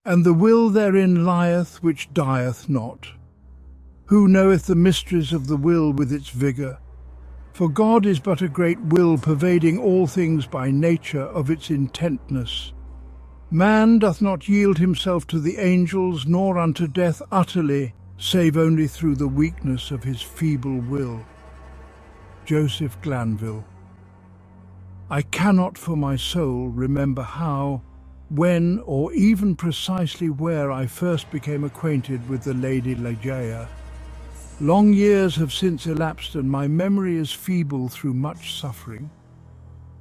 and the will therein lieth which dieth not. Who knoweth the mysteries of the will with its vigour? For God is but a great will, pervading all things by nature of its intentness. Man doth not yield himself to the angels, nor unto death utterly, save only through the weakness of his feeble will. Joseph Glanville. I cannot for my soul remember how, when, or even precisely where I first became acquainted with the Lady Ligeia. Long years have since elapsed, and my memory is feeble through much suffering.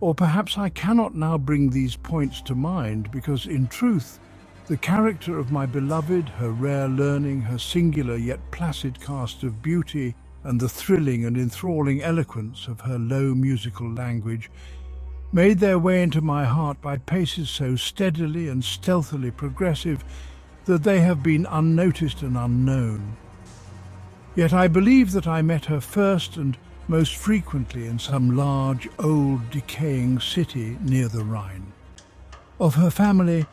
Or perhaps I cannot now bring these points to mind, because in truth, the character of my beloved, her rare learning, her singular yet placid cast of beauty, and the thrilling and enthralling eloquence of her low musical language made their way into my heart by paces so steadily and stealthily progressive that they have been unnoticed and unknown. Yet I believe that I met her first and most frequently in some large, old, decaying city near the Rhine. Of her family,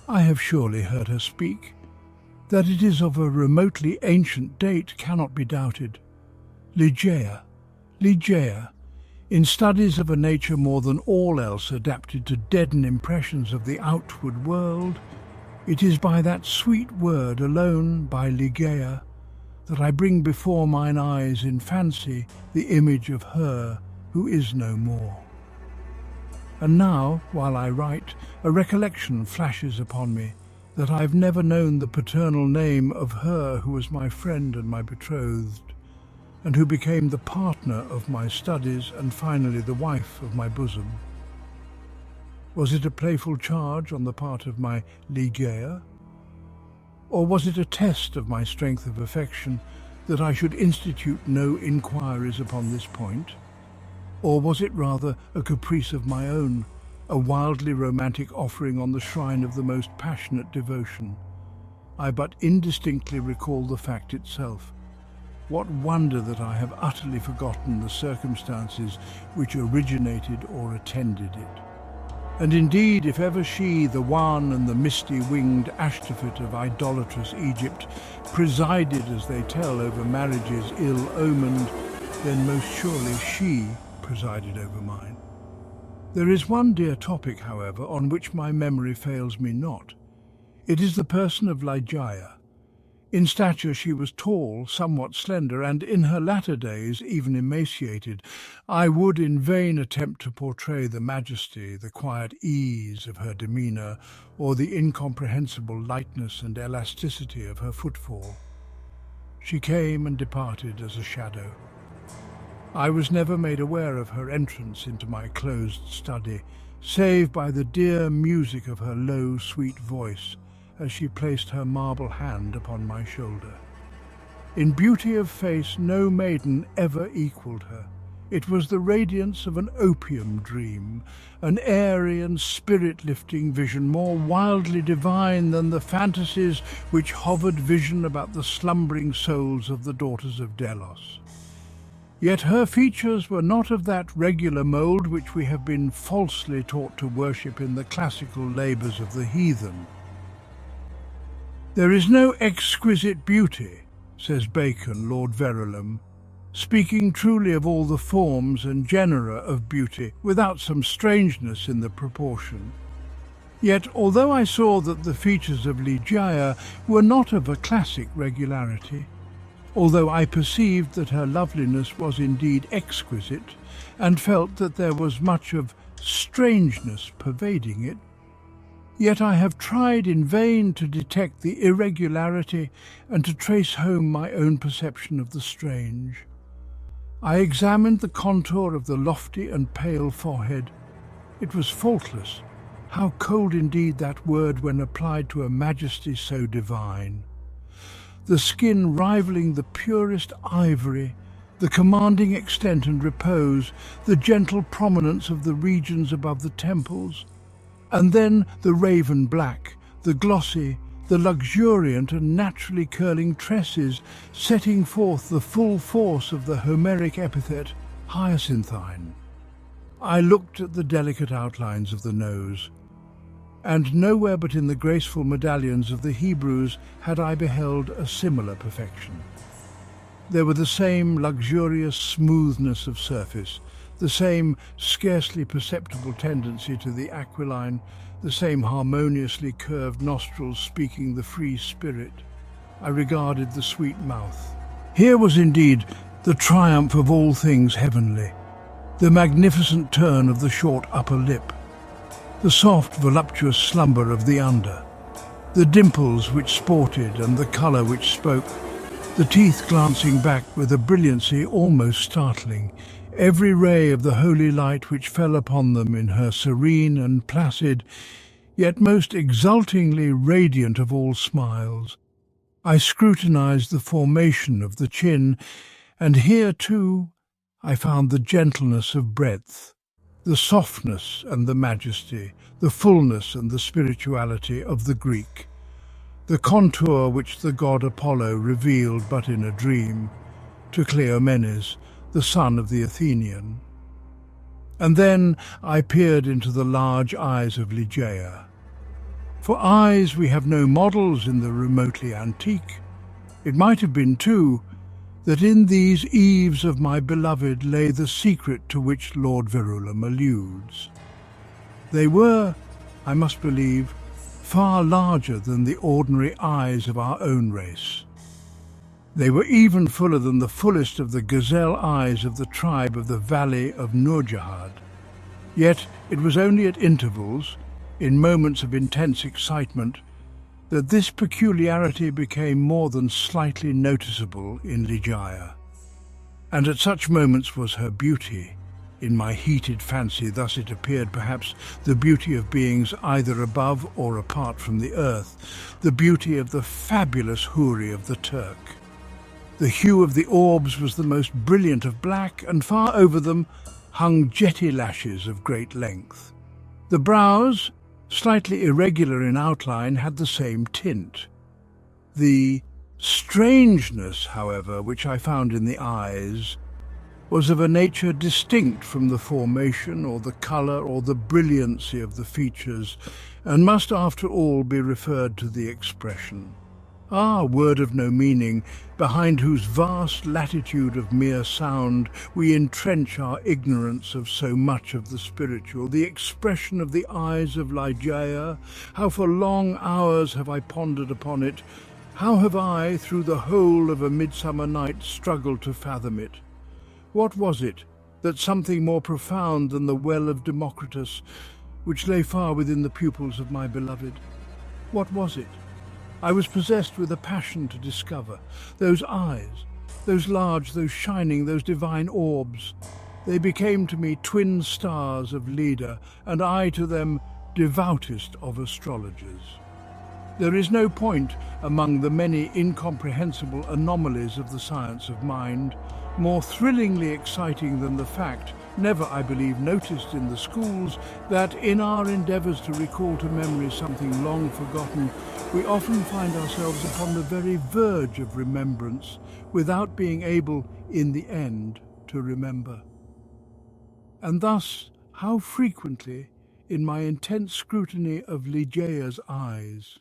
I have surely heard her speak. That it is of a remotely ancient date cannot be doubted. Ligeia, in studies of a nature more than all else adapted to deaden impressions of the outward world, it is by that sweet word alone, by Ligeia, that I bring before mine eyes in fancy the image of her who is no more. And now, while I write, a recollection flashes upon me that I have never known the paternal name of her who was my friend and my betrothed, and who became the partner of my studies and finally the wife of my bosom. Was it a playful charge on the part of my Ligeia? Or was it a test of my strength of affection that I should institute no inquiries upon this point? Or was it rather a caprice of my own, a wildly romantic offering on the shrine of the most passionate devotion? I but indistinctly recall the fact itself. What wonder that I have utterly forgotten the circumstances which originated or attended it. And indeed, if ever she, the wan and the misty-winged Ashtophet of idolatrous Egypt, presided, as they tell, over marriages ill-omened, then most surely she presided over mine. There is one dear topic, however, on which my memory fails me not. It is the person of Ligeia. In stature she was tall, somewhat slender, and in her latter days even emaciated. I would in vain attempt to portray the majesty, the quiet ease of her demeanour, or the incomprehensible lightness and elasticity of her footfall. She came and departed as a shadow. I was never made aware of her entrance into my closed study, save by the dear music of her low, sweet voice, as she placed her marble hand upon my shoulder. In beauty of face no maiden ever equalled her. It was the radiance of an opium dream, an airy and spirit-lifting vision, more wildly divine than the fantasies which hovered vision about the slumbering souls of the daughters of Delos. Yet her features were not of that regular mould which we have been falsely taught to worship in the classical labours of the heathen. There is no exquisite beauty, says Bacon, Lord Verulam, speaking truly of all the forms and genera of beauty, without some strangeness in the proportion. Yet, although I saw that the features of Ligeia were not of a classic regularity, although I perceived that her loveliness was indeed exquisite, and felt that there was much of strangeness pervading it, yet I have tried in vain to detect the irregularity and to trace home my own perception of the strange. I examined the contour of the lofty and pale forehead. It was faultless. How cold indeed that word when applied to a majesty so divine. The skin rivaling the purest ivory, the commanding extent and repose, the gentle prominence of the regions above the temples, and then the raven black, the glossy, the luxuriant and naturally curling tresses, setting forth the full force of the Homeric epithet, hyacinthine. I looked at the delicate outlines of the nose, and nowhere but in the graceful medallions of the Hebrews had I beheld a similar perfection. There were the same luxurious smoothness of surface, the same scarcely perceptible tendency to the aquiline, the same harmoniously curved nostrils speaking the free spirit. I regarded the sweet mouth. Here was indeed the triumph of all things heavenly, the magnificent turn of the short upper lip, the soft, voluptuous slumber of the under, the dimples which sported and the colour which spoke, the teeth glancing back with a brilliancy almost startling, every ray of the holy light which fell upon them in her serene and placid, yet most exultingly radiant of all smiles. I scrutinized the formation of the chin, and here, too, I found the gentleness of breadth, the softness and the majesty, the fullness and the spirituality of the Greek, the contour which the god Apollo revealed but in a dream to Cleomenes, the son of the Athenian. And then I peered into the large eyes of Ligeia. For eyes we have no models in the remotely antique. It might have been, too, that in these eaves of my beloved lay the secret to which Lord Verulam alludes. They were, I must believe, far larger than the ordinary eyes of our own race. They were even fuller than the fullest of the gazelle eyes of the tribe of the valley of Nurjahad. Yet it was only at intervals, in moments of intense excitement, that this peculiarity became more than slightly noticeable in Ligeia. And at such moments was her beauty. In my heated fancy thus it appeared perhaps the beauty of beings either above or apart from the earth, the beauty of the fabulous houri of the Turk. The hue of the orbs was the most brilliant of black, and far over them hung jetty lashes of great length. The brows, slightly irregular in outline, had the same tint. The strangeness, however, which I found in the eyes was of a nature distinct from the formation or the colour or the brilliancy of the features, and must after all be referred to the expression. Ah, word of no meaning, behind whose vast latitude of mere sound we entrench our ignorance of so much of the spiritual, the expression of the eyes of Ligeia, how for long hours have I pondered upon it, how have I, through the whole of a midsummer night, struggled to fathom it. What was it, that something more profound than the well of Democritus, which lay far within the pupils of my beloved? What was it? I was possessed with a passion to discover. Those eyes, those large, those shining, those divine orbs, they became to me twin stars of Leda, and I to them devoutest of astrologers. There is no point among the many incomprehensible anomalies of the science of mind more thrillingly exciting than the fact, never, I believe, noticed in the schools, that in our endeavours to recall to memory something long forgotten, we often find ourselves upon the very verge of remembrance, without being able, in the end, to remember. And thus, how frequently, in my intense scrutiny of Ligeia's eyes,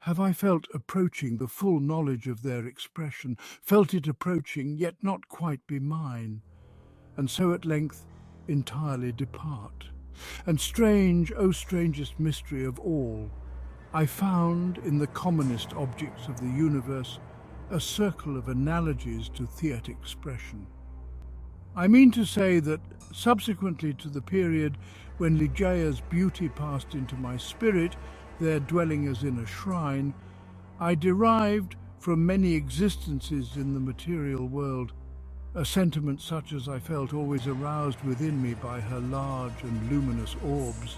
have I felt approaching the full knowledge of their expression, felt it approaching, yet not quite be mine, and so at length entirely depart. And strange, O strangest mystery of all, I found in the commonest objects of the universe a circle of analogies to theatic expression. I mean to say that, subsequently to the period when Ligeia's beauty passed into my spirit, there dwelling as in a shrine, I derived from many existences in the material world a sentiment such as I felt always aroused within me by her large and luminous orbs.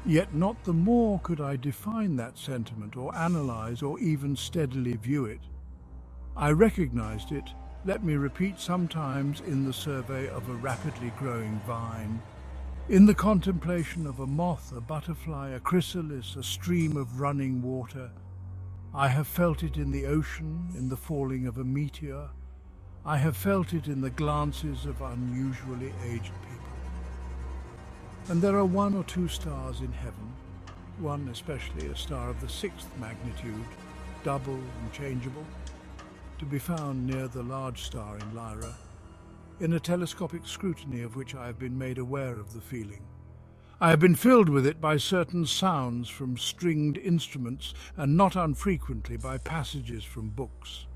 Yet not the more could I define that sentiment or analyze or even steadily view it. I recognized it, let me repeat, sometimes in the survey of a rapidly growing vine, in the contemplation of a moth, a butterfly, a chrysalis, a stream of running water. I have felt it in the ocean, in the falling of a meteor. I have felt it in the glances of unusually aged people. And there are one or two stars in heaven, one especially a star of the sixth magnitude, double and changeable, to be found near the large star in Lyra, in a telescopic scrutiny of which I have been made aware of the feeling. I have been filled with it by certain sounds from stringed instruments, and not unfrequently by passages from books.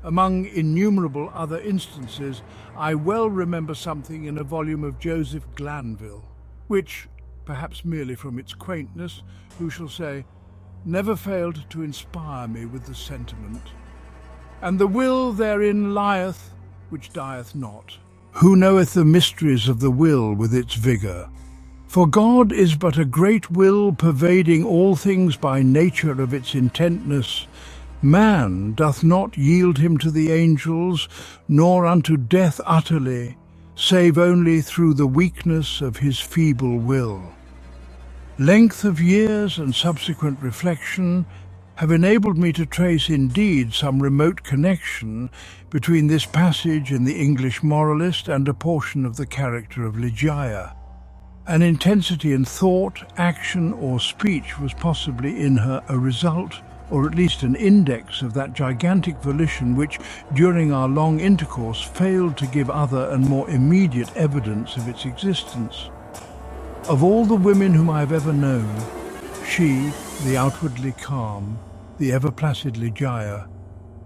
Among innumerable other instances, I well remember something in a volume of Joseph Glanville, which, perhaps merely from its quaintness, who shall say, never failed to inspire me with the sentiment. And the will therein lieth, which dieth not. Who knoweth the mysteries of the will with its vigour? For God is but a great will pervading all things by nature of its intentness. Man doth not yield him to the angels, nor unto death utterly, save only through the weakness of his feeble will. Length of years and subsequent reflection have enabled me to trace indeed some remote connection between this passage in the English moralist and a portion of the character of Ligeia. An intensity in thought, action, or speech was possibly in her a result, or at least an index of that gigantic volition which, during our long intercourse, failed to give other and more immediate evidence of its existence. Of all the women whom I have ever known, she, the outwardly calm, the ever-placid Ligeia,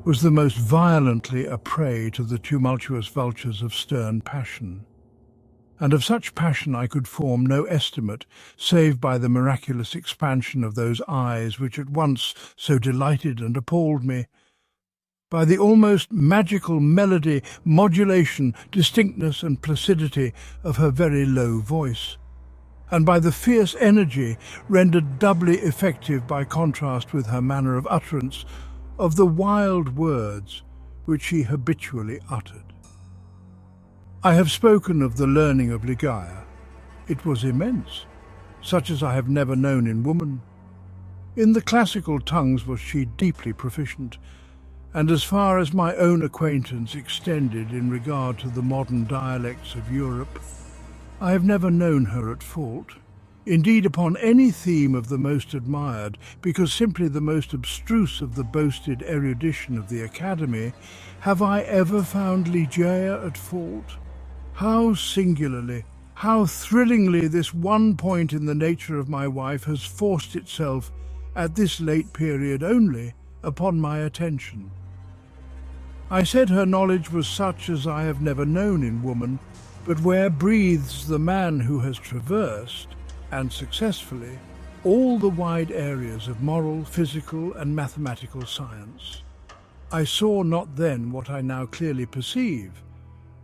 was the most violently a prey to the tumultuous vultures of stern passion. And of such passion I could form no estimate, save by the miraculous expansion of those eyes which at once so delighted and appalled me, by the almost magical melody, modulation, distinctness and placidity of her very low voice, and by the fierce energy, rendered doubly effective by contrast with her manner of utterance, of the wild words which she habitually uttered. I have spoken of the learning of Ligeia. It was immense, such as I have never known in woman. In the classical tongues was she deeply proficient, and as far as my own acquaintance extended in regard to the modern dialects of Europe, I have never known her at fault. Indeed, upon any theme of the most admired, because simply the most abstruse of the boasted erudition of the Academy, have I ever found Ligeia at fault? How singularly, how thrillingly this one point in the nature of my wife has forced itself, at this late period only, upon my attention. I said her knowledge was such as I have never known in woman, but where breathes the man who has traversed, and successfully, all the wide areas of moral, physical, and mathematical science. I saw not then what I now clearly perceive,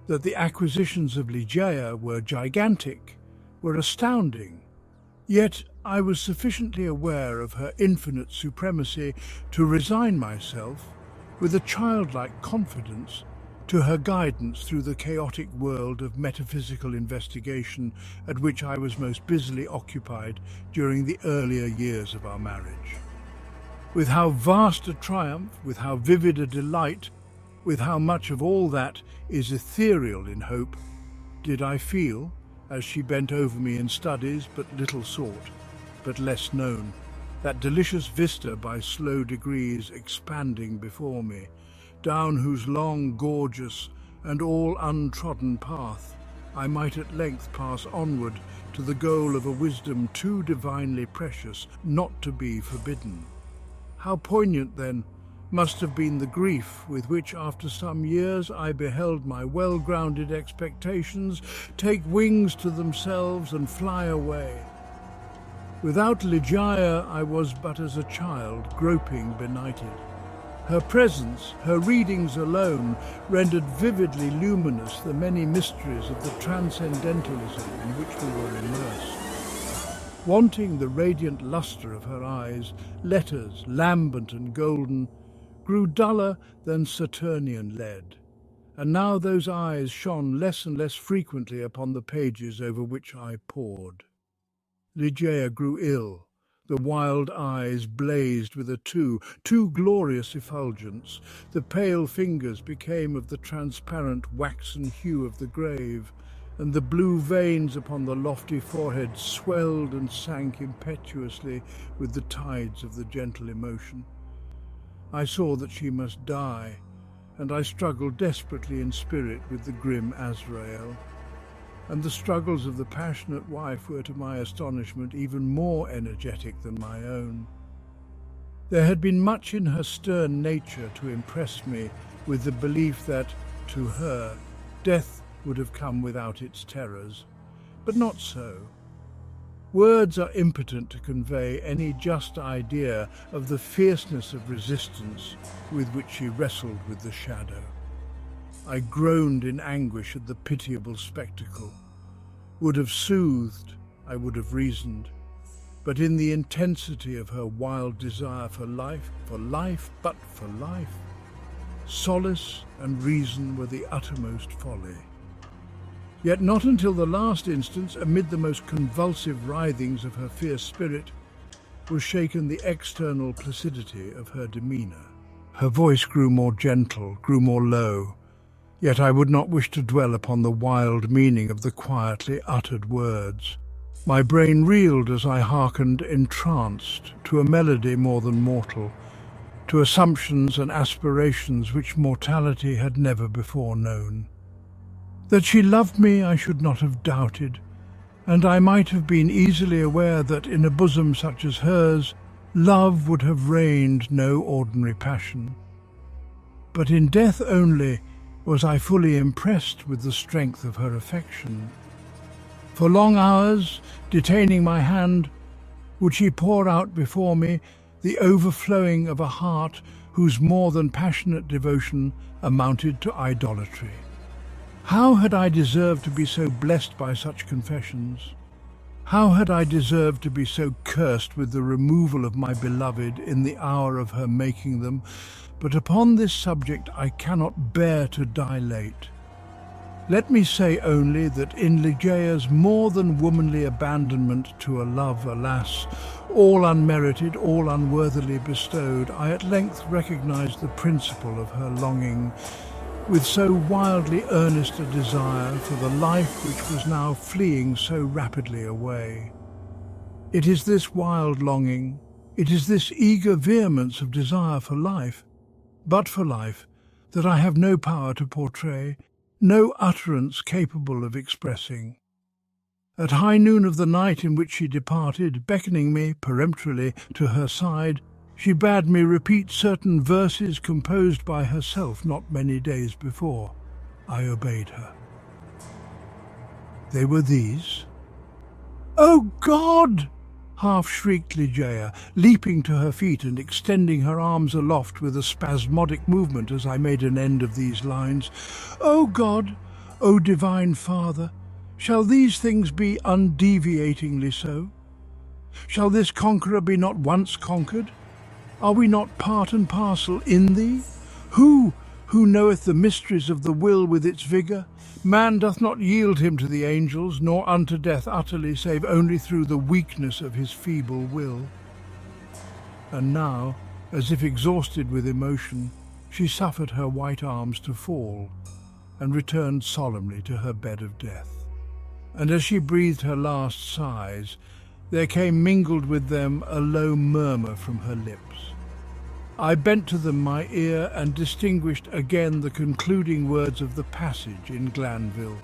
that the acquisitions of Ligeia were gigantic, were astounding. Yet I was sufficiently aware of her infinite supremacy to resign myself, with a childlike confidence, to her guidance through the chaotic world of metaphysical investigation at which I was most busily occupied during the earlier years of our marriage. With how vast a triumph, with how vivid a delight, with how much of all that is ethereal in hope, did I feel, as she bent over me in studies but little sought, but less known, that delicious vista by slow degrees expanding before me, down whose long, gorgeous, and all untrodden path I might at length pass onward to the goal of a wisdom too divinely precious not to be forbidden. How poignant, then, must have been the grief with which after some years I beheld my well-grounded expectations take wings to themselves and fly away. Without Ligeia I was but as a child groping benighted. Her presence, her readings alone, rendered vividly luminous the many mysteries of the transcendentalism in which we were immersed. Wanting the radiant lustre of her eyes, letters, lambent and golden, grew duller than Saturnian lead, and now those eyes shone less and less frequently upon the pages over which I pored. Ligeia grew ill. The wild eyes blazed with a too glorious effulgence. The pale fingers became of the transparent waxen hue of the grave, and the blue veins upon the lofty forehead swelled and sank impetuously with the tides of the gentle emotion. I saw that she must die, and I struggled desperately in spirit with the grim Azrael. And the struggles of the passionate wife were, to my astonishment, even more energetic than my own. There had been much in her stern nature to impress me with the belief that, to her, death would have come without its terrors. But not so. Words are impotent to convey any just idea of the fierceness of resistance with which she wrestled with the shadow. I groaned in anguish at the pitiable spectacle. Would have soothed, I would have reasoned, but in the intensity of her wild desire for life, but for life, solace and reason were the uttermost folly. Yet not until the last instance, amid the most convulsive writhings of her fierce spirit, was shaken the external placidity of her demeanour. Her voice grew more gentle, grew more low, yet I would not wish to dwell upon the wild meaning of the quietly uttered words. My brain reeled as I hearkened entranced to a melody more than mortal, to assumptions and aspirations which mortality had never before known. That she loved me I should not have doubted, and I might have been easily aware that in a bosom such as hers, love would have reigned no ordinary passion. But in death only was I fully impressed with the strength of her affection. For long hours, detaining my hand, would she pour out before me the overflowing of a heart whose more than passionate devotion amounted to idolatry. How had I deserved to be so blessed by such confessions? How had I deserved to be so cursed with the removal of my beloved in the hour of her making them? But upon this subject I cannot bear to dilate. Let me say only that in Ligeia's more than womanly abandonment to a love, alas, all unmerited, all unworthily bestowed, I at length recognized the principle of her longing, with so wildly earnest a desire for the life which was now fleeing so rapidly away. It is this wild longing, it is this eager vehemence of desire for life, but for life, that I have no power to portray, no utterance capable of expressing. At high noon of the night in which she departed, beckoning me peremptorily to her side, she bade me repeat certain verses composed by herself not many days before. I obeyed her. They were these. "Oh God!" half-shrieked Ligeia, leaping to her feet and extending her arms aloft with a spasmodic movement as I made an end of these lines. "O God, O Divine Father, shall these things be undeviatingly so? Shall this conqueror be not once conquered? Are we not part and parcel in thee? Who knoweth the mysteries of the will with its vigour? Man doth not yield him to the angels, nor unto death utterly, save only through the weakness of his feeble will." And now, as if exhausted with emotion, she suffered her white arms to fall, and returned solemnly to her bed of death. And as she breathed her last sighs, there came mingled with them a low murmur from her lips. I bent to them my ear and distinguished again the concluding words of the passage in Glanville.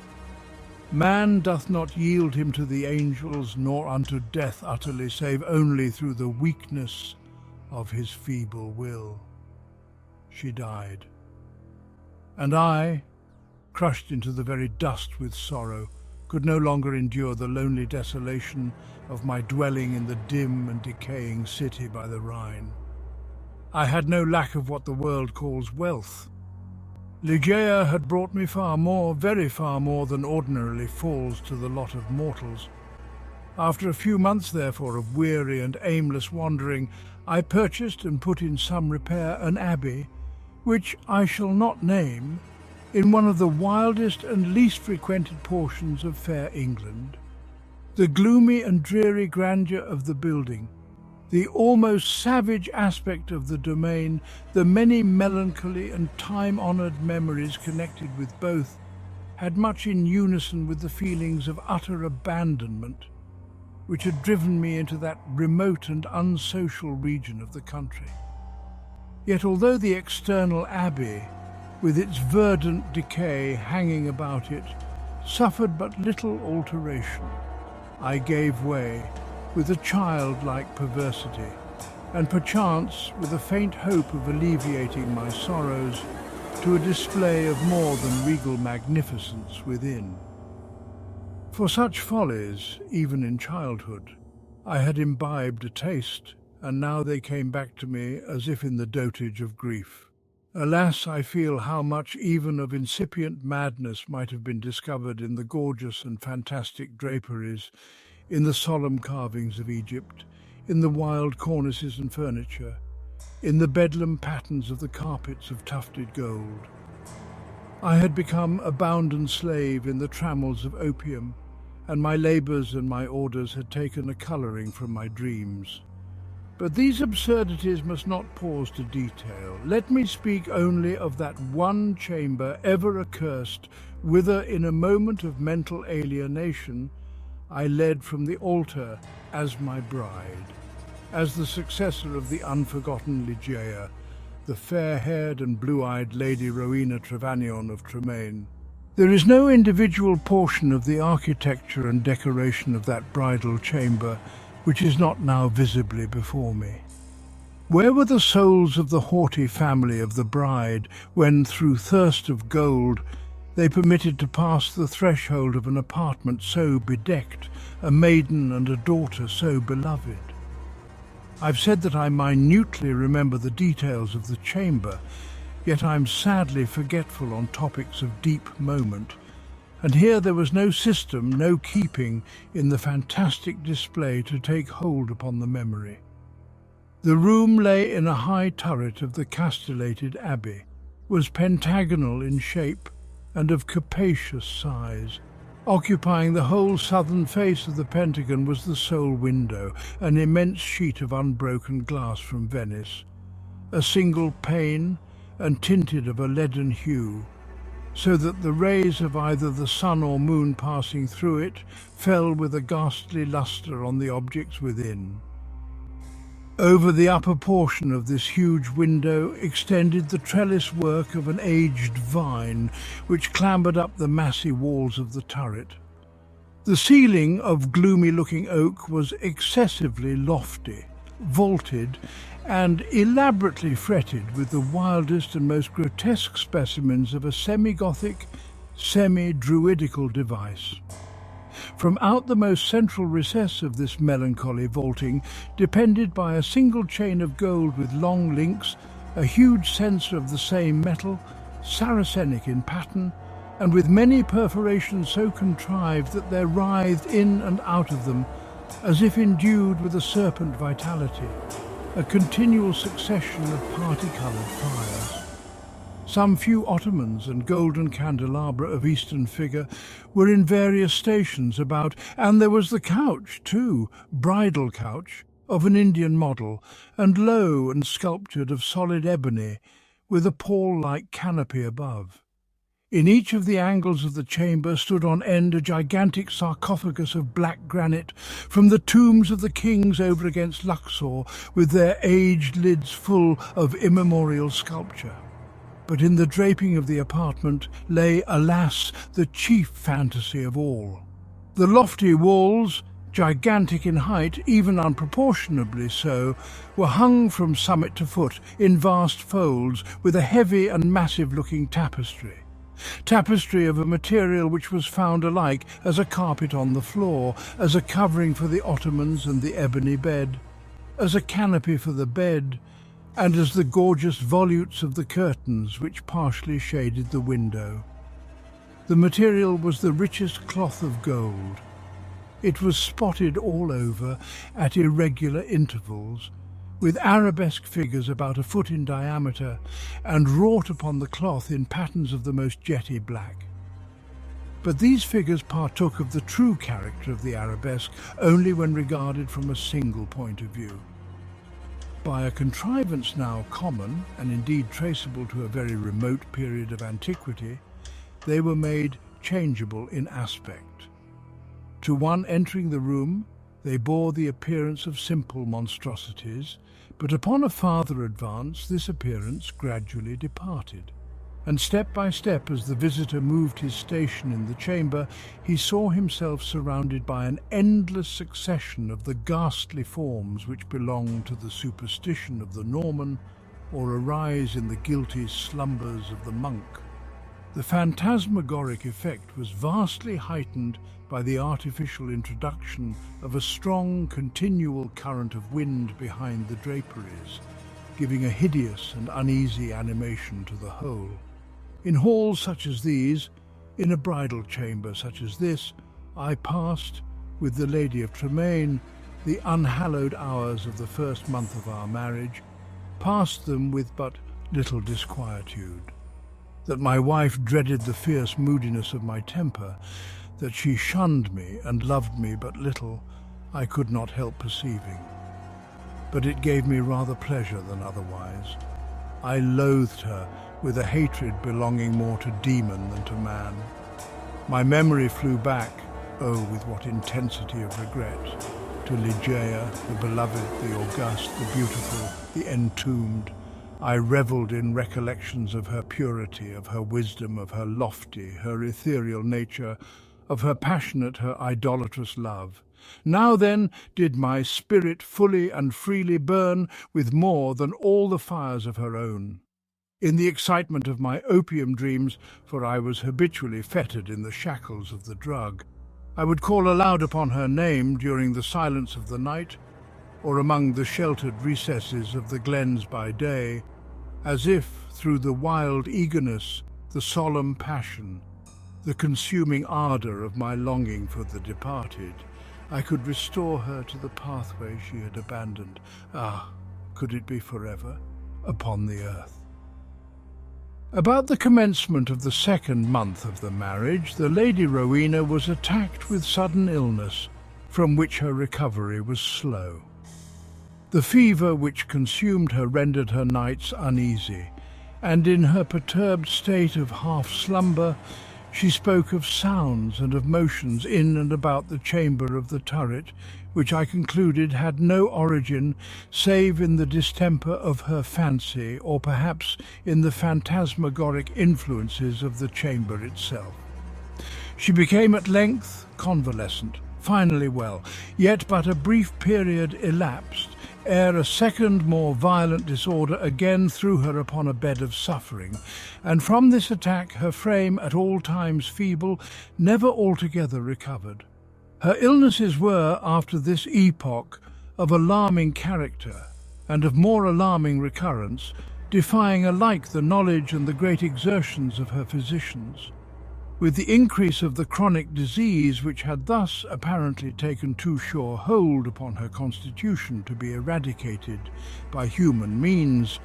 "Man doth not yield him to the angels, nor unto death utterly, save only through the weakness of his feeble will." She died. And I, crushed into the very dust with sorrow, could no longer endure the lonely desolation of my dwelling in the dim and decaying city by the Rhine. I had no lack of what the world calls wealth. Ligeia had brought me far more, very far more than ordinarily falls to the lot of mortals. After a few months, therefore, of weary and aimless wandering, I purchased and put in some repair an abbey, which I shall not name, in one of the wildest and least frequented portions of fair England. The gloomy and dreary grandeur of the building, the almost savage aspect of the domain, the many melancholy and time-honoured memories connected with both, had much in unison with the feelings of utter abandonment which had driven me into that remote and unsocial region of the country. Yet although the external abbey, with its verdant decay hanging about it, suffered but little alteration, I gave way with a childlike perversity, and perchance with a faint hope of alleviating my sorrows, to a display of more than regal magnificence within. For such follies, even in childhood, I had imbibed a taste, and now they came back to me as if in the dotage of grief. Alas, I feel how much even of incipient madness might have been discovered in the gorgeous and fantastic draperies, in the solemn carvings of Egypt, in the wild cornices and furniture, in the bedlam patterns of the carpets of tufted gold. I had become a bounden slave in the trammels of opium, and my labours and my orders had taken a colouring from my dreams. But these absurdities must not pause to detail. Let me speak only of that one chamber ever accursed, whither in a moment of mental alienation I led from the altar as my bride, as the successor of the unforgotten Ligeia, the fair-haired and blue-eyed Lady Rowena Trevanion of Tremaine. There is no individual portion of the architecture and decoration of that bridal chamber which is not now visibly before me. Where were the souls of the haughty family of the bride when, through thirst of gold, they permitted to pass the threshold of an apartment so bedecked, a maiden and a daughter so beloved? I've said that I minutely remember the details of the chamber, yet I'm sadly forgetful on topics of deep moment, and here there was no system, no keeping in the fantastic display to take hold upon the memory. The room lay in a high turret of the castellated abbey, was pentagonal in shape and of capacious size. Occupying the whole southern face of the pentagon was the sole window, an immense sheet of unbroken glass from Venice, a single pane and tinted of a leaden hue, so that the rays of either the sun or moon passing through it fell with a ghastly lustre on the objects within. Over the upper portion of this huge window extended the trellis work of an aged vine, which clambered up the massy walls of the turret. The ceiling of gloomy-looking oak was excessively lofty, vaulted, and elaborately fretted with the wildest and most grotesque specimens of a semi-Gothic, semi-druidical device. From out the most central recess of this melancholy vaulting depended by a single chain of gold with long links, a huge censer of the same metal, Saracenic in pattern, and with many perforations so contrived that there writhed in and out of them, as if endued with a serpent vitality, a continual succession of parti-coloured fires. Some few ottomans and golden candelabra of Eastern figure were in various stations about, and there was the couch, too, bridal couch, of an Indian model, and low and sculptured of solid ebony, with a pall-like canopy above. In each of the angles of the chamber stood on end a gigantic sarcophagus of black granite from the tombs of the kings over against Luxor, with their aged lids full of immemorial sculpture. But in the draping of the apartment lay, alas, the chief fantasy of all. The lofty walls, gigantic in height, even unproportionably so, were hung from summit to foot in vast folds with a heavy and massive-looking tapestry. Tapestry of a material which was found alike as a carpet on the floor, as a covering for the ottomans and the ebony bed, as a canopy for the bed, and as the gorgeous volutes of the curtains which partially shaded the window. The material was the richest cloth of gold. It was spotted all over at irregular intervals, with arabesque figures about a foot in diameter, and wrought upon the cloth in patterns of the most jetty black. But these figures partook of the true character of the arabesque only when regarded from a single point of view. By a contrivance now common, and indeed traceable to a very remote period of antiquity, they were made changeable in aspect. To one entering the room, they bore the appearance of simple monstrosities, but upon a farther advance this appearance gradually departed, and step by step as the visitor moved his station in the chamber, he saw himself surrounded by an endless succession of the ghastly forms which belong to the superstition of the Norman or arise in the guilty slumbers of the monk. The phantasmagoric effect was vastly heightened by the artificial introduction of a strong, continual current of wind behind the draperies, giving a hideous and uneasy animation to the whole. In halls such as these, in a bridal chamber such as this, I passed, with the Lady of Tremaine, the unhallowed hours of the first month of our marriage, passed them with but little disquietude. That my wife dreaded the fierce moodiness of my temper, that she shunned me and loved me but little, I could not help perceiving. But it gave me rather pleasure than otherwise. I loathed her with a hatred belonging more to demon than to man. My memory flew back, oh, with what intensity of regret, to Ligeia, the beloved, the august, the beautiful, the entombed. I revelled in recollections of her purity, of her wisdom, of her lofty, her ethereal nature, of her passionate, her idolatrous love. Now then did my spirit fully and freely burn with more than all the fires of her own. In the excitement of my opium dreams, for I was habitually fettered in the shackles of the drug, I would call aloud upon her name during the silence of the night, or among the sheltered recesses of the glens by day, as if through the wild eagerness, the solemn passion, the consuming ardour of my longing for the departed, I could restore her to the pathway she had abandoned. Ah, could it be forever upon the earth? About the commencement of the second month of the marriage, the Lady Rowena was attacked with sudden illness, from which her recovery was slow. The fever which consumed her rendered her nights uneasy, and in her perturbed state of half-slumber, she spoke of sounds and of motions in and about the chamber of the turret, which I concluded had no origin save in the distemper of her fancy, or perhaps in the phantasmagoric influences of the chamber itself. She became at length convalescent, finally well, yet but a brief period elapsed ere a second more violent disorder again threw her upon a bed of suffering, and from this attack her frame, at all times feeble, never altogether recovered. Her illnesses were, after this epoch, of alarming character, and of more alarming recurrence, defying alike the knowledge and the great exertions of her physicians. With the increase of the chronic disease which had thus apparently taken too sure hold upon her constitution to be eradicated by human means,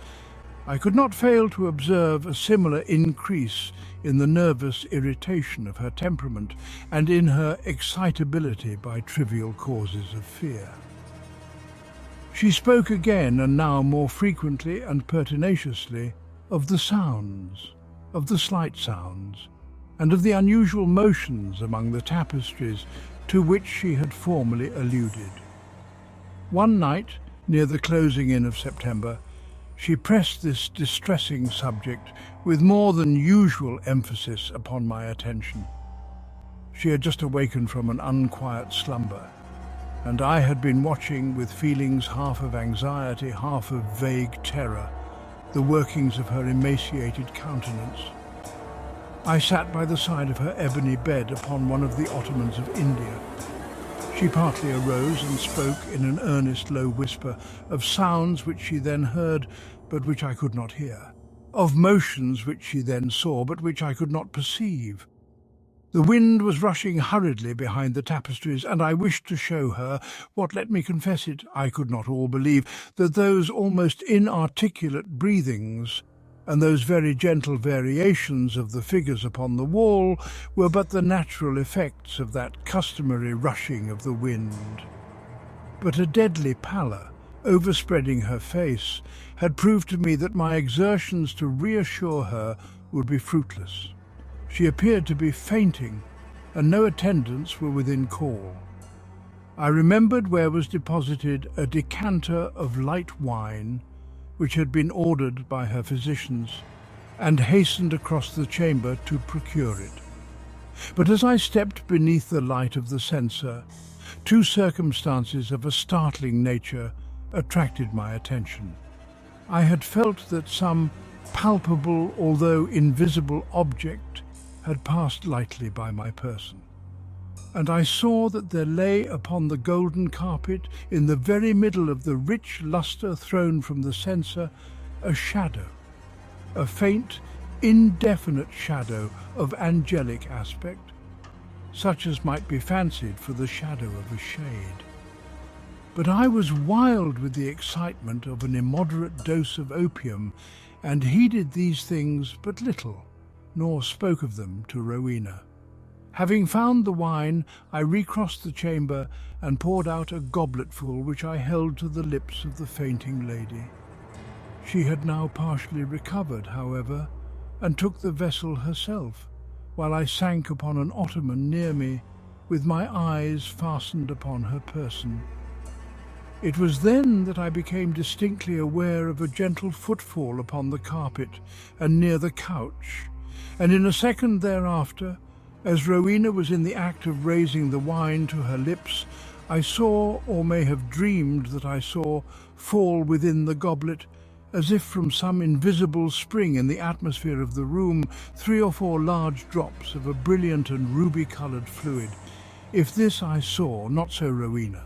I could not fail to observe a similar increase in the nervous irritation of her temperament and in her excitability by trivial causes of fear. She spoke again, and now more frequently and pertinaciously, of the sounds, of the slight sounds, and of the unusual motions among the tapestries to which she had formerly alluded. One night, near the closing in of September, she pressed this distressing subject with more than usual emphasis upon my attention. She had just awakened from an unquiet slumber, and I had been watching with feelings half of anxiety, half of vague terror, the workings of her emaciated countenance. I sat by the side of her ebony bed upon one of the ottomans of India. She partly arose and spoke in an earnest low whisper of sounds which she then heard but which I could not hear, of motions which she then saw but which I could not perceive. The wind was rushing hurriedly behind the tapestries, and I wished to show her what, let me confess it, I could not all believe, that those almost inarticulate breathings and those very gentle variations of the figures upon the wall were but the natural effects of that customary rushing of the wind. But a deadly pallor, overspreading her face, had proved to me that my exertions to reassure her would be fruitless. She appeared to be fainting, and no attendants were within call. I remembered where was deposited a decanter of light wine, which had been ordered by her physicians, and hastened across the chamber to procure it. But as I stepped beneath the light of the censer, two circumstances of a startling nature attracted my attention. I had felt that some palpable, although invisible, object had passed lightly by my person, and I saw that there lay upon the golden carpet, in the very middle of the rich lustre thrown from the censer, a shadow, a faint, indefinite shadow of angelic aspect, such as might be fancied for the shadow of a shade. But I was wild with the excitement of an immoderate dose of opium, and heeded these things but little, nor spoke of them to Rowena. Having found the wine, I recrossed the chamber and poured out a gobletful which I held to the lips of the fainting lady. She had now partially recovered, however, and took the vessel herself, while I sank upon an ottoman near me, with my eyes fastened upon her person. It was then that I became distinctly aware of a gentle footfall upon the carpet and near the couch, and in a second thereafter, as Rowena was in the act of raising the wine to her lips, I saw, or may have dreamed that I saw, fall within the goblet, as if from some invisible spring in the atmosphere of the room, 3 or 4 large drops of a brilliant and ruby-coloured fluid. If this I saw, not so Rowena.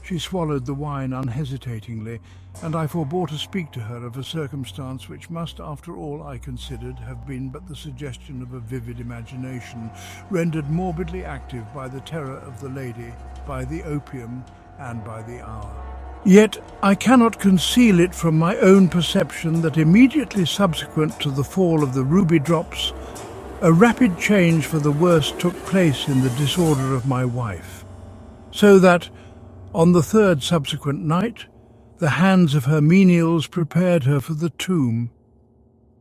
She swallowed the wine unhesitatingly, and I forbore to speak to her of a circumstance which must, after all I considered, have been but the suggestion of a vivid imagination, rendered morbidly active by the terror of the lady, by the opium, and by the hour. Yet I cannot conceal it from my own perception that immediately subsequent to the fall of the ruby drops, a rapid change for the worse took place in the disorder of my wife, so that, on the 3rd subsequent night, the hands of her menials prepared her for the tomb,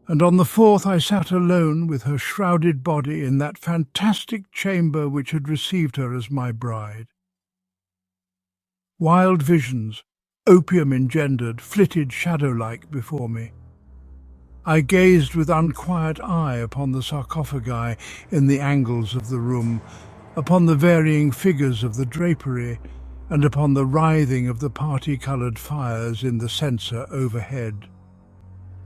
and on the 4th I sat alone with her shrouded body in that fantastic chamber which had received her as my bride. Wild visions, opium engendered, flitted shadow-like before me. I gazed with unquiet eye upon the sarcophagi in the angles of the room, upon the varying figures of the drapery, and upon the writhing of the party-coloured fires in the censer overhead.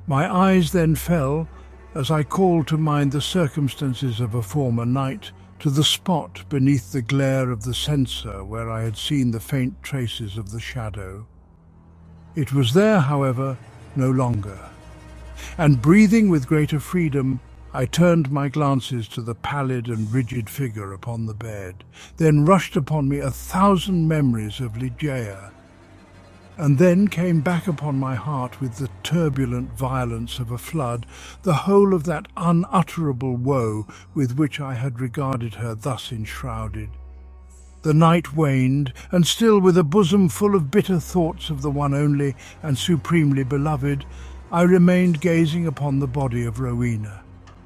My eyes then fell, as I called to mind the circumstances of a former night, to the spot beneath the glare of the censer where I had seen the faint traces of the shadow. It was there, however, no longer, and breathing with greater freedom, I turned my glances to the pallid and rigid figure upon the bed. Then rushed upon me 1,000 memories of Ligeia, and then came back upon my heart with the turbulent violence of a flood the whole of that unutterable woe with which I had regarded her thus enshrouded. The night waned, and still with a bosom full of bitter thoughts of the one only and supremely beloved, I remained gazing upon the body of Rowena.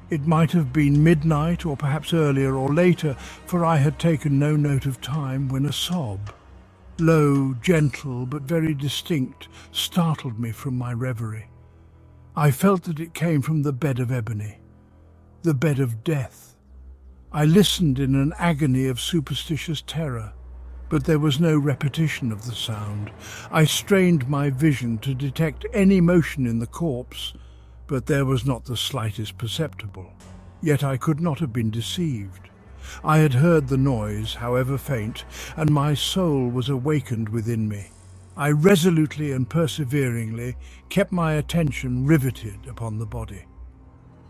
It might have been midnight, or perhaps earlier or later, for I had taken no note of time, when a sob, low, gentle, but very distinct, startled me from my reverie. I felt that it came from the bed of ebony, the bed of death. I listened in an agony of superstitious terror, but there was no repetition of the sound. I strained my vision to detect any motion in the corpse, but there was not the slightest perceptible. Yet I could not have been deceived. I had heard the noise, however faint, and my soul was awakened within me. I resolutely and perseveringly kept my attention riveted upon the body.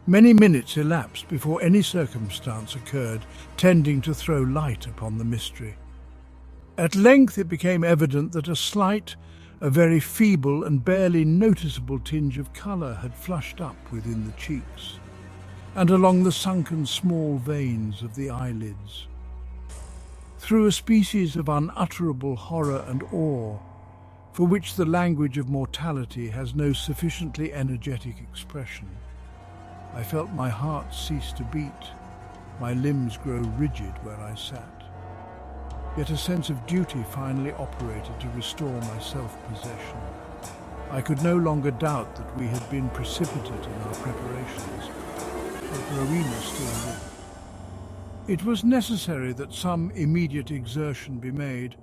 Many minutes elapsed before any circumstance occurred tending to throw light upon the mystery. At length it became evident that a slight, a very feeble and barely noticeable tinge of colour had flushed up within the cheeks, and along the sunken small veins of the eyelids. Through a species of unutterable horror and awe, for which the language of mortality has no sufficiently energetic expression, I felt my heart cease to beat, my limbs grow rigid where I sat. Yet a sense of duty finally operated to restore my self-possession. I could no longer doubt that we had been precipitate in our preparations, but Rowena still lived. It was necessary that some immediate exertion be made,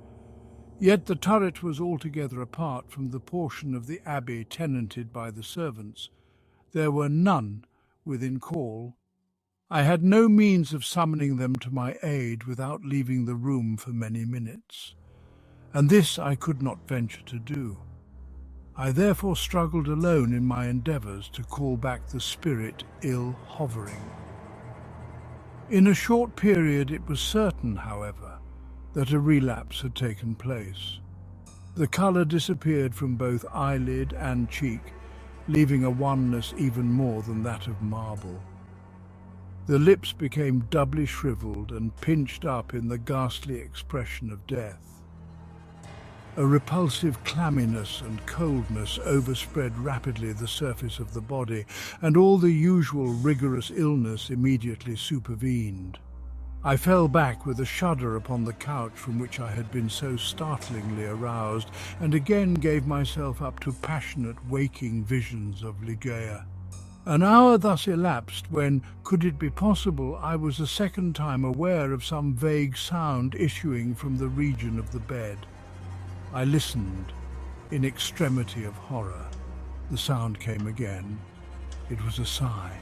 yet the turret was altogether apart from the portion of the abbey tenanted by the servants. There were none within call. I had no means of summoning them to my aid without leaving the room for many minutes, and this I could not venture to do. I therefore struggled alone in my endeavours to call back the spirit ill hovering. In a short period it was certain, however, that a relapse had taken place. The colour disappeared from both eyelid and cheek, leaving a wanness even more than that of marble. The lips became doubly shriveled and pinched up in the ghastly expression of death. A repulsive clamminess and coldness overspread rapidly the surface of the body, and all the usual rigorous illness immediately supervened. I fell back with a shudder upon the couch from which I had been so startlingly aroused, and again gave myself up to passionate waking visions of Ligeia. An hour thus elapsed when, could it be possible, I was a second time aware of some vague sound issuing from the region of the bed. I listened, in extremity of horror. The sound came again. It was a sigh.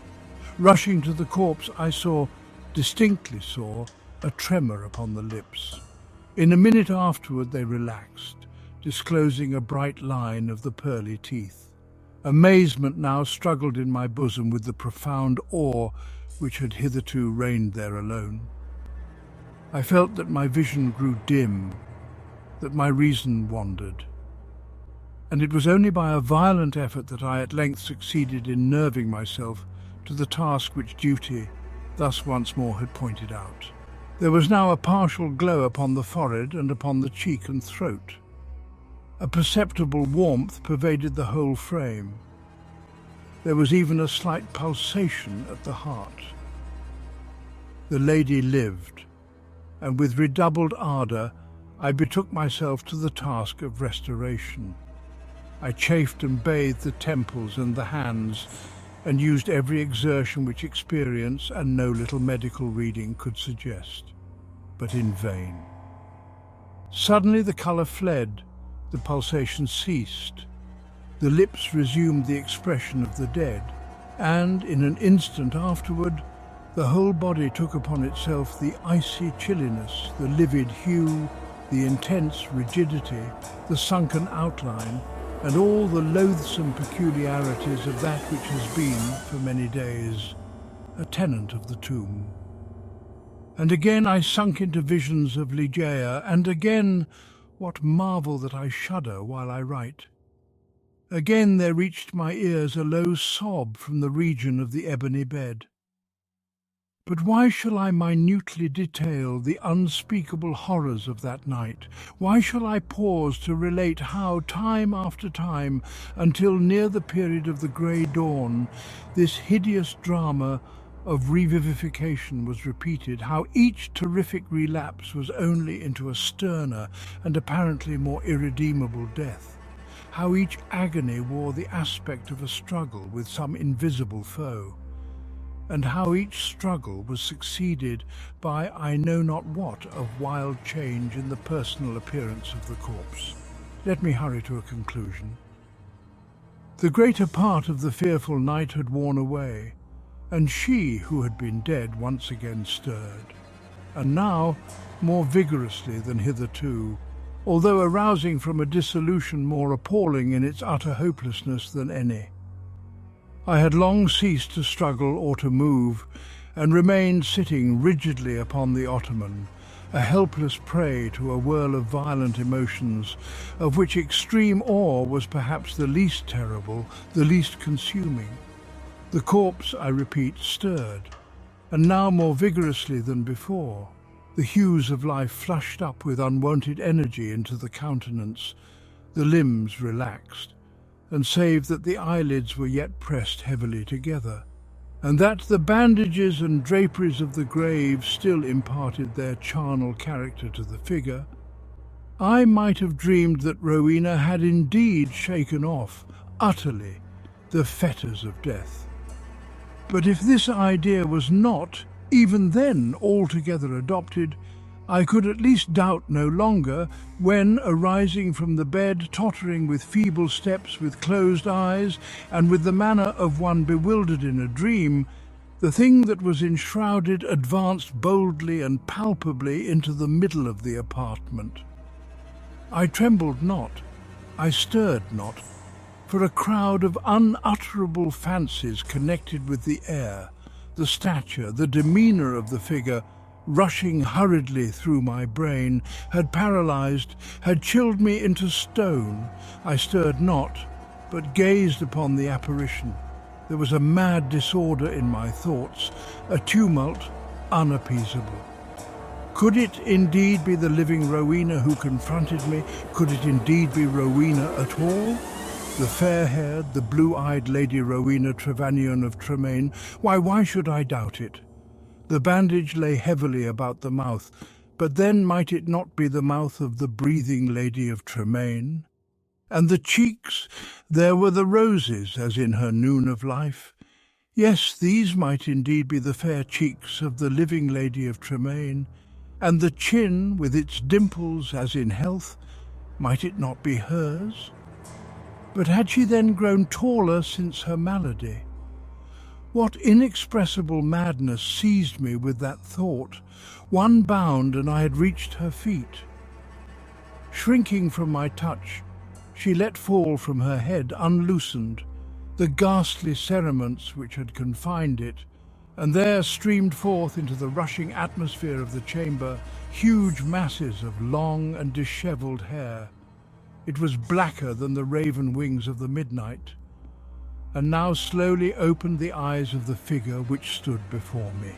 Rushing to the corpse, I distinctly saw, a tremor upon the lips. In a minute afterward they relaxed, disclosing a bright line of the pearly teeth. Amazement now struggled in my bosom with the profound awe which had hitherto reigned there alone. I felt that my vision grew dim, that my reason wandered, and it was only by a violent effort that I at length succeeded in nerving myself to the task which duty thus once more had pointed out. There was now a partial glow upon the forehead and upon the cheek and throat. A perceptible warmth pervaded the whole frame. There was even a slight pulsation at the heart. The lady lived, and with redoubled ardour I betook myself to the task of restoration. I chafed and bathed the temples and the hands, and used every exertion which experience and no little medical reading could suggest, but in vain. Suddenly the colour fled, the pulsation ceased, the lips resumed the expression of the dead, and in an instant afterward the whole body took upon itself the icy chilliness, the livid hue, the intense rigidity, the sunken outline, and all the loathsome peculiarities of that which has been, for many days, a tenant of the tomb. And again I sunk into visions of Ligeia, and again, what marvel that I shudder while I write, again there reached my ears a low sob from the region of the ebony bed. But why shall I minutely detail the unspeakable horrors of that night? Why shall I pause to relate how, time after time, until near the period of the grey dawn, this hideous drama of revivification was repeated, how each terrific relapse was only into a sterner and apparently more irredeemable death, how each agony wore the aspect of a struggle with some invisible foe, and how each struggle was succeeded by I know not what of wild change in the personal appearance of the corpse. Let me hurry to a conclusion. The greater part of the fearful night had worn away, and she who had been dead once again stirred, and now more vigorously than hitherto, although arousing from a dissolution more appalling in its utter hopelessness than any. I had long ceased to struggle or to move, and remained sitting rigidly upon the ottoman, a helpless prey to a whirl of violent emotions, of which extreme awe was perhaps the least terrible, the least consuming. The corpse, I repeat, stirred, and now more vigorously than before. The hues of life flushed up with unwonted energy into the countenance, the limbs relaxed, and save that the eyelids were yet pressed heavily together, and that the bandages and draperies of the grave still imparted their charnel character to the figure, I might have dreamed that Rowena had indeed shaken off, utterly, the fetters of death. But if this idea was not, even then, altogether adopted, I could at least doubt no longer when, arising from the bed, tottering with feeble steps, with closed eyes, and with the manner of one bewildered in a dream, the thing that was enshrouded advanced boldly and palpably into the middle of the apartment. I trembled not, I stirred not, for a crowd of unutterable fancies connected with the air, the stature, the demeanour of the figure, rushing hurriedly through my brain, had paralyzed, had chilled me into stone. I stirred not, but gazed upon the apparition. There was a mad disorder in my thoughts, a tumult unappeasable. Could it indeed be the living Rowena who confronted me? Could it indeed be Rowena at all? The fair-haired, the blue-eyed Lady Rowena Trevanion of Tremaine? Why should I doubt it? The bandage lay heavily about the mouth, but then might it not be the mouth of the breathing Lady of Tremaine? And the cheeks, there were the roses, as in her noon of life. Yes, these might indeed be the fair cheeks of the living Lady of Tremaine. And the chin, with its dimples, as in health, might it not be hers? But had she then grown taller since her malady? What inexpressible madness seized me with that thought? One bound and I had reached her feet. Shrinking from my touch, she let fall from her head, unloosened, the ghastly cerements which had confined it, and there streamed forth into the rushing atmosphere of the chamber huge masses of long and dishevelled hair. It was blacker than the raven wings of the midnight, and now slowly opened the eyes of the figure which stood before me.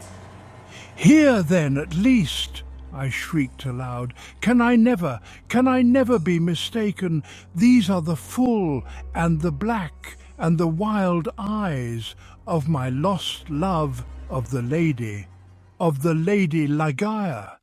"Here, then, at least!" I shrieked aloud. Can I never be mistaken? These are the full and the black and the wild eyes of my lost love of the lady Ligeia.